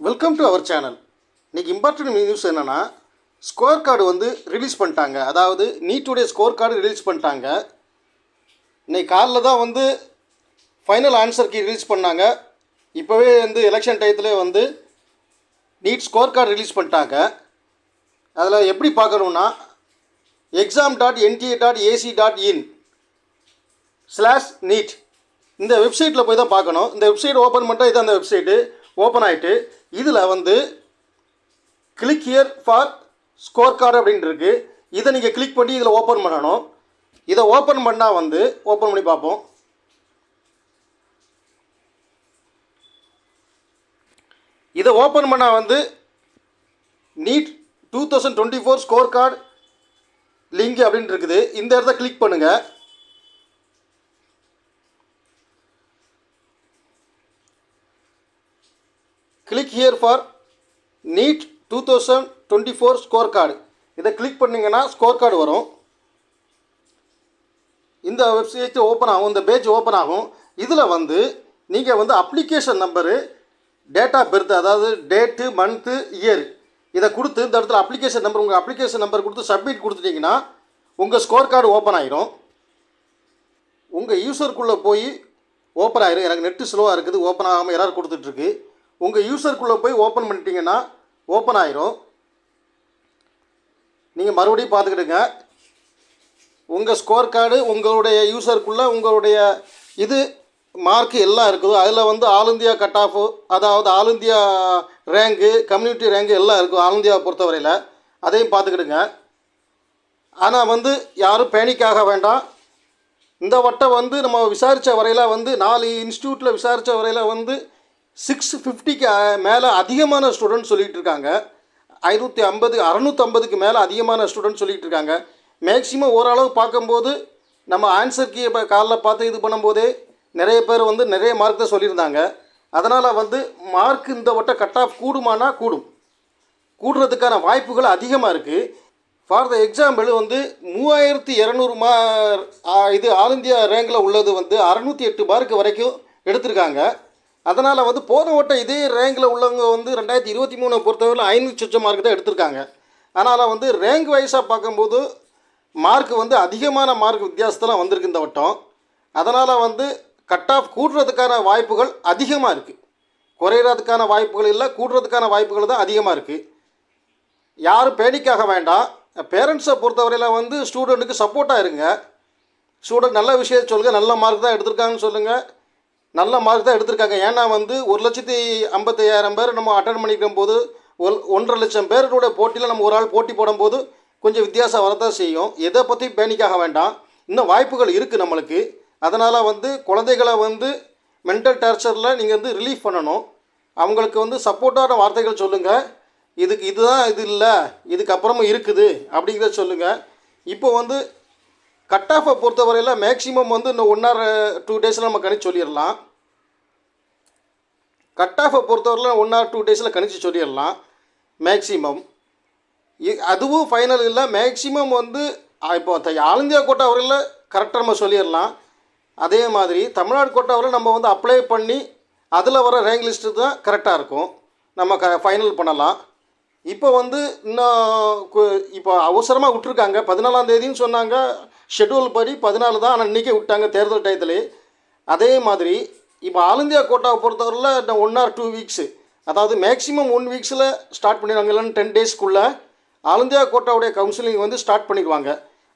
Welcome to our channel. இன்றைக்கி important news என்னென்னா, score card வந்து ரிலீஸ் பண்ணிட்டாங்க. அதாவது நீட்டுடைய ஸ்கோர் கார்டு ரிலீஸ் பண்ணிட்டாங்க. இன்றைக்கி காலைல தான் வந்து ஃபைனல் ஆன்சர் கீ ரிலீஸ் பண்ணாங்க. இப்போவே வந்து எலெக்ஷன் டயத்தில் வந்து நீட் ஸ்கோர் கார்டு ரிலீஸ் பண்ணிட்டாங்க. அதில் எப்படி பார்க்கணுன்னா, exam.nta.ac.in/neet இந்த வெப்சைட்டில் போய் தான் பார்க்கணும். இந்த வெப்சைட் ஓப்பன் பண்ணிட்டா இது அந்த வெப்சைட்டு ஓப்பன் ஆகிட்டு இதில் வந்து click here for score card அப்படின்ட்டு இருக்குது. இதை நீங்கள் கிளிக் பண்ணி இதில் ஓப்பன் பண்ணணும். இதை ஓப்பன் பண்ணால் வந்து ஓப்பன் பண்ணி பார்ப்போம். இதை ஓப்பன் பண்ணால் வந்து நீட் 2024 ஸ்கோர் கார்டு லிங்க் அப்படின்ட்டு இருக்குது. இந்த இடத்த கிளிக் பண்ணுங்கள். Click here for NEET 2024 score card. இதை கிளிக் பண்ணிங்கன்னா ஸ்கோர் கார்டு வரும். இந்த வெப்சைட் ஓப்பன் ஆகும், இந்த பேஜ் ஓப்பன் ஆகும். இதில் வந்து நீங்கள் வந்து application number, date of birth, அதாவது டேட்டு, மந்த்து, இயர் இதை கொடுத்து இந்த இடத்துல அப்ளிகேஷன் நம்பர், உங்கள் அப்ளிகேஷன் நம்பர் கொடுத்து சப்மிட் கொடுத்துட்டிங்கன்னா உங்கள் ஸ்கோர் கார்டு ஓப்பன் ஆகிரும். உங்கள் யூசருக்குள்ளே போய் ஓப்பன் ஆகிரும். எனக்கு நெட்டு ஸ்லோவாக இருக்குது, ஓப்பன் ஆகாமல் எரர் கொடுத்துட்ருக்கு. உங்கள் யூசருக்குள்ளே போய் ஓப்பன் பண்ணிட்டீங்கன்னா ஓப்பன் ஆயிரும். நீங்கள் மறுபடியும் பார்த்துக்கிடுங்க. உங்கள் ஸ்கோர் கார்டு உங்களுடைய யூசருக்குள்ளே உங்களுடைய இது மார்க்கு எல்லாம் இருக்குது. அதில் வந்து ஆல் இந்தியா கட் ஆஃபு, அதாவது all India rank, community rank எல்லாம் இருக்கும் ஆல் இந்தியாவை பொறுத்தவரையில். அதையும் பார்த்துக்கிடுங்க. ஆனால் வந்து யாரும் பேனிக்காக வேண்டாம். இந்த வட்டம் வந்து நம்ம விசாரித்த வரையில் வந்து 4 இன்ஸ்டியூட்டில் விசாரித்த வரையில் வந்து 650க்கு மேலே அதிகமான ஸ்டூடெண்ட் சொல்லிகிட்டு இருக்காங்க. 550, 650க்கு மேலே அதிகமான ஸ்டூடெண்ட் சொல்லிகிட்டு இருக்காங்க. மேக்ஸிமம் ஓரளவு பார்க்கும்போது நம்ம ஆன்சர் கீ இப்போ காலைல பார்த்து இது பண்ணும்போதே நிறைய பேர் வந்து நிறைய மார்க் தான் சொல்லியிருந்தாங்க. அதனால் வந்து மார்க் இந்த வட்டம் கட் ஆஃப் கூடுமானா கூடுறதுக்கான வாய்ப்புகள் அதிகமாக இருக்குது. ஃபார் த எக்ஸாம்பிள் வந்து 3200 இது ஆல் இந்தியா ரேங்கில் உள்ளது வந்து 608 மார்க் வரைக்கும் எடுத்திருக்காங்க. அதனால் வந்து போன வட்டம் இதே ரேங்கில் உள்ளவங்க வந்து 2023 பொறுத்தவரையில் 500 சொச்ச மார்க் தான் எடுத்திருக்காங்க. அதனால் வந்து ரேங்க் வைஸாக பார்க்கும்போது மார்க் வந்து அதிகமான மார்க் வித்தியாசத்தில் வந்திருக்கு இந்த வட்டம். அதனால் வந்து கட் ஆஃப் கூடுறதுக்கான வாய்ப்புகள் அதிகமாக இருக்குது. குறையிறதுக்கான வாய்ப்புகள் இல்லை, கூடுறதுக்கான வாய்ப்புகள் தான் அதிகமாக இருக்குது. யாரும் பேனிக்காக வேண்டாம். பேரண்ட்ஸை பொறுத்தவரையில் வந்து ஸ்டூடெண்ட்டுக்கு சப்போர்ட்டாக இருங்க. ஸ்டூடெண்ட் நல்ல விஷயத்தை சொல்லுங்கள், நல்ல மார்க் தான் எடுத்திருக்காங்கன்னு சொல்லுங்கள். நல்ல மார்க் தான் எடுத்திருக்காங்க. ஏன்னா வந்து 1,55,000 பேர் நம்ம அட்டன் பண்ணிக்கும் போது 1.5 லட்சம் பேரோட போட்டியில் நம்ம ஒரு ஆள் போட்டி போடும்போது கொஞ்சம் வித்தியாசம் வரதான் செய்யும். எதை பற்றி பேனிக்காக வேண்டாம். இன்னும் வாய்ப்புகள் இருக்குது நம்மளுக்கு. அதனால் வந்து குழந்தைகளை வந்து மென்டல் டார்ச்சரில் நீங்கள் வந்து ரிலீஃப் பண்ணணும். அவங்களுக்கு வந்து சப்போர்ட்டான வார்த்தைகள் சொல்லுங்கள். இதுதான் இது இல்லை, இதுக்கப்புறமும் இருக்குது அப்படிங்கிறத சொல்லுங்கள். இப்போ வந்து கட் ஆஃபை பொறுத்தவரையில் மேக்ஸிமம் வந்து இன்னும் 1 or 2 டேஸில் நம்ம கணிச்சு சொல்லிடலாம். கட் ஆஃபை பொறுத்தவரையில் 1 or 2 டேஸில் கணிச்சு சொல்லிடலாம் மேக்ஸிமம். அதுவும் ஃபைனல் இல்லை. மேக்ஸிமம் வந்து இப்போ ஆல் இந்தியா கோட்டா வரையில் கரெக்டாக நம்ம சொல்லிடலாம். அதே மாதிரி தமிழ்நாடு கோட்டா வரையில் நம்ம வந்து அப்ளை பண்ணி அதில் வர ரேங்க் லிஸ்ட்டு தான் கரெக்டாக இருக்கும். நம்ம ஃபைனல் பண்ணலாம். இப்போ வந்து இன்னும் இப்போ அவசரமாக விட்டுருக்காங்க. 14ஆம் தேதின்னு சொன்னாங்க. ஷெட்யூல் படி 14 தான், ஆனால் இன்றைக்கே விட்டாங்க தேர்தல் டயத்துலேயே. அதே மாதிரி இப்போ ஆல் இந்தியா கோட்டாவை பொறுத்தவரையில் இந்த 1 or 2 வீக்ஸு, அதாவது மேக்ஸிமம் 1 வீக்ஸில் ஸ்டார்ட் பண்ணிடுவாங்க. இல்லைன்னு 10 டேஸ்க்குள்ளே ஆல் இந்தியா கோட்டாவுடைய கவுன்சிலிங் வந்து ஸ்டார்ட் பண்ணிடுவாங்க.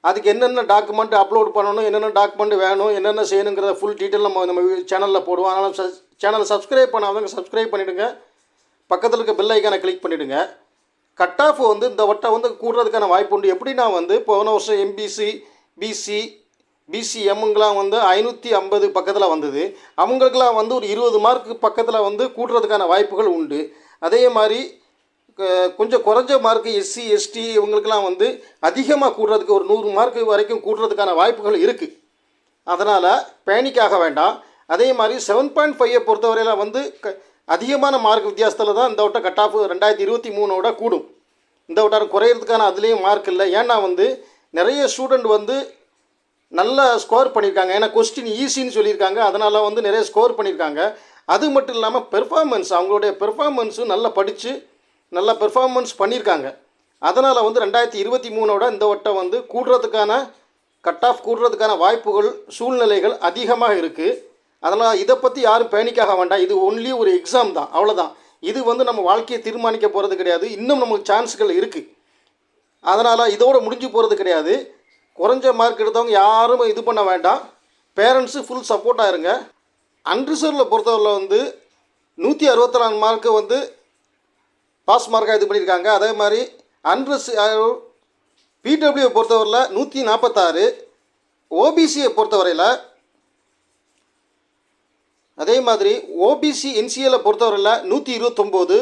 அதுக்கு என்னென்ன டாக்குமெண்ட் அப்லோட் பண்ணணும், என்னென்ன டாக்குமெண்ட் வேணும், என்னென்ன செய்யணுங்கிறத ஃபுல் டீட்டெயில் நம்ம சேனலில் போடுவோம். அதனால் சேனலை சப்ஸ்கிரைப் பண்ணாதவங்க சப்ஸ்கிரைப் பண்ணிவிடுங்க. பக்கத்தில் இருக்க பெல் ஐக்கானை கிளிக் பண்ணிவிடுங்க. கட் ஆஃப் வந்து இந்த வட்டம் வந்து கூடுறதுக்கான வாய்ப்பு உண்டு. எப்படின்னா வந்து போன வருஷம் எம்பிசி, பிசி, பிசிஎம்முங்கெலாம் வந்து 550 பக்கத்தில் வந்தது. அவங்களுக்கெல்லாம் வந்து ஒரு 20 மார்க்கு பக்கத்தில் வந்து கூடுறதுக்கான வாய்ப்புகள் உண்டு. அதே மாதிரி கொஞ்சம் குறைஞ்ச மார்க்கு எஸ்சி, எஸ்டி இவங்களுக்கெல்லாம் வந்து அதிகமாக கூடுறதுக்கு ஒரு 100 மார்க்கு வரைக்கும் கூடுறதுக்கான வாய்ப்புகள் இருக்குது. அதனால் பேனிக்காக வேண்டாம். அதே மாதிரி 7.5 பொறுத்தவரையில் வந்து அதிகமான மார்க் வித்தியாசத்தில் தான் இந்த வட்டம் கட் ஆஃப் 2023 கூடும். இந்த வட்டம் குறையிறதுக்கான அதுலேயும் மார்க் இல்லை. ஏன்னா வந்து நிறைய ஸ்டூடெண்ட் வந்து நல்ல ஸ்கோர் பண்ணியிருக்காங்க. ஏன்னா கொஸ்டின் ஈஸின்னு சொல்லியிருக்காங்க. அதனால் வந்து நிறைய ஸ்கோர் பண்ணியிருக்காங்க. அது மட்டும் இல்லாமல் பெர்ஃபார்மன்ஸ், அவங்களுடைய பெர்ஃபார்மன்ஸும் நல்லா படித்து நல்லா பெர்ஃபார்மன்ஸ் பண்ணியிருக்காங்க. அதனால் வந்து 2023 இந்த வட்டம் வந்து கூடுறதுக்கான கட் ஆஃப் கூடுறதுக்கான வாய்ப்புகள் சூழ்நிலைகள் அதிகமாக இருக்குது. அதனால் இதை பற்றி யாரும் பேனிக்காக வேண்டாம். இது ஒன்லி ஒரு எக்ஸாம் தான், அவ்வளோதான். இது வந்து நம்ம வாழ்க்கையை தீர்மானிக்க போகிறது கிடையாது. இன்னும் நமக்கு சான்ஸ்கள் இருக்குது. அதனால் இதோடு முடிஞ்சு போகிறது கிடையாது. குறைஞ்ச மார்க் எடுத்தவங்க யாரும் இது பண்ண வேண்டாம். பேரண்ட்ஸு ஃபுல் சப்போர்ட்டாக இருங்க. அன்ரிசர்வில் பொறுத்தவரையில் வந்து 164 மார்க்கு வந்து பாஸ் மார்க்காக இது பண்ணியிருக்காங்க. அதே மாதிரி பிடபிள்யூவை பொறுத்தவரையில் 146, ஓபிசியை பொறுத்தவரையில் அதே மாதிரி ஓபிசி என்சிஏல பொறுத்தவரையில் 129,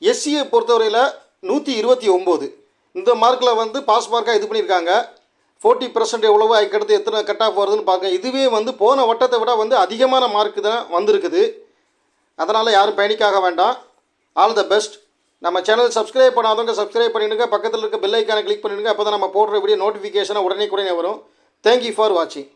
எஸ்சியை பொறுத்தவரையில் 129. இந்த மார்க்கில் வந்து பாஸ் மார்க்காக இது பண்ணியிருக்காங்க. 40% எவ்வளவோ அதுக்கடுத்து எத்தனை கட் ஆஃப் வருதுன்னு பார்க்க. இதுவே வந்து போன வட்டத்தை விட வந்து அதிகமான மார்க்கு தான் வந்திருக்குது. அதனால் யாரும் பேனிக்காக வேண்டாம். All the best. நம்ம சேனல் சப்ஸ்கிரைப் பண்ணாதவங்க சப்ஸ்கிரைப் பண்ணிவிடுங்க. பக்கத்தில் இருக்க பெல் ஐக்கானை கிளிக் பண்ணிவிடுங்க. அப்போ தான் நம்ம போடுற வீடியோ நோட்டிஃபிகேஷனை உடனே வரும். தேங்க்யூ ஃபார் வாட்சிங்.